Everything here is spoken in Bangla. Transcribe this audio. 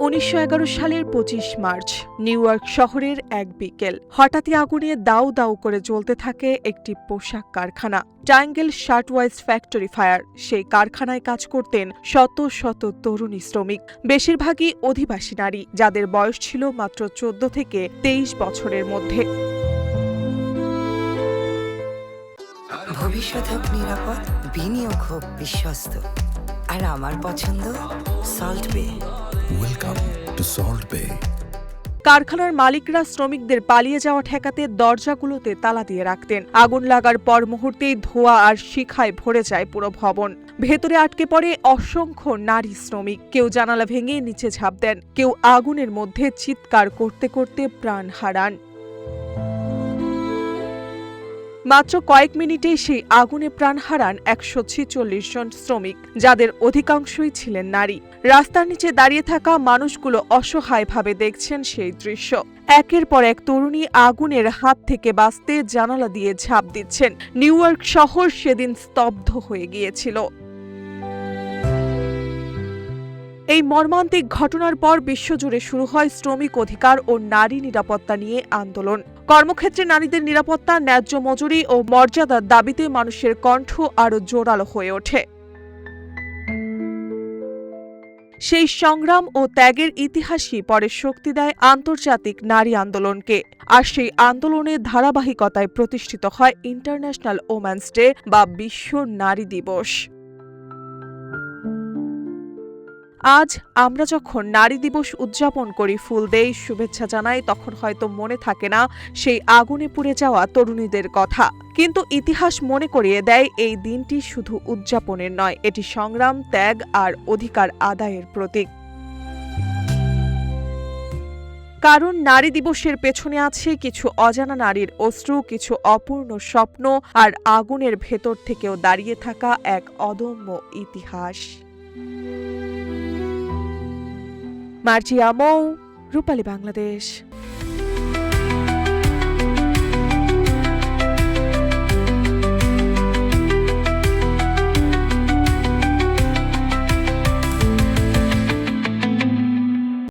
1911 সালের 25 মার্চ নিউ ইয়র্ক শহরের এক বিকেল হঠাৎই আগুনে দাউ দাউ করে জ্বলতে থাকে একটি পোশাক কারখানা। Triangle shirtwaist factory fire. সেই কারখানায় কাজ করতেন শত শত তরুণী শ্রমিক, বেশিরভাগই অধিবাসী নারী, যাদের বয়স ছিল মাত্র 14 থেকে 23 বছরের মধ্যে। ভবিষ্যৎ হোক নিরাপদ, বিনিয়োগ হোক বিশ্বস্ত, আর আমার পছন্দ সল্ট বে। ওয়েলকাম টু সল্ট বে। কারখানার মালিকরা শ্রমিকদের পালিয়ে যাওয়া ঠেকাতে দরজাগুলোতে তালা দিয়ে রাখতেন। আগুন লাগার পর মুহূর্তেই ধোঁয়া আর শিখায় ভরে যায় পুরো ভবন। ভেতরে আটকে পড়ে অসংখ্য নারী শ্রমিক। কেউ জানালা ভেঙে নিচে ঝাঁপ দেন, কেউ আগুনের মধ্যে চিৎকার করতে করতে প্রাণ হারান। মাত্র কয়েক মিনিটেই সেই আগুনে প্রাণ হারান 146 জন শ্রমিক, যাদের অধিকাংশই ছিলেন নারী। রাস্তার নিচে দাঁড়িয়ে থাকা মানুষগুলো অসহায়ভাবে দেখছেন সেই দৃশ্য। একের পর এক তরুণী আগুনের হাত থেকে বাঁচতে জানালা দিয়ে ঝাঁপ দিচ্ছেন। নিউ ইয়র্ক শহর সেদিন স্তব্ধ হয়ে গিয়েছিল। এই মর্মান্তিক ঘটনার পর বিশ্বজুড়ে শুরু হয় শ্রমিক অধিকার ও নারী নিরাপত্তা নিয়ে আন্দোলন। কর্মক্ষেত্রে নারীদের নিরাপত্তা, ন্যায্য মজুরি ও মর্যাদার দাবিতে মানুষের কণ্ঠ আরও জোরালো হয়ে ওঠে। সেই সংগ্রাম ও ত্যাগের ইতিহাসই পরে শক্তি দেয় আন্তর্জাতিক নারী আন্দোলনকে। আর সেই আন্দোলনের ধারাবাহিকতায় প্রতিষ্ঠিত হয় ইন্টারন্যাশনাল ওম্যানস ডে বা বিশ্ব নারী দিবস। আজ আমরা যখন নারী দিবস উদযাপন করি, ফুল দেই, শুভেচ্ছা জানাই, তখন হয়তো মনে থাকে না সেই আগুনে পুড়ে যাওয়া তরুণীদের কথা। কিন্তু ইতিহাস মনে করিয়ে দেয় এই দিনটি শুধু উদযাপনের নয়, এটি সংগ্রাম, ত্যাগ আর অধিকার আদায়ের প্রতীক। কারণ নারী দিবসের পেছনে আছে কিছু অজানা নারীর অশ্রু, কিছু অপূর্ণ স্বপ্ন আর আগুনের ভেতর থেকেও দাঁড়িয়ে থাকা এক অদম্য ইতিহাস। মার্জিয়া মৌ, রূপালী বাংলাদেশ।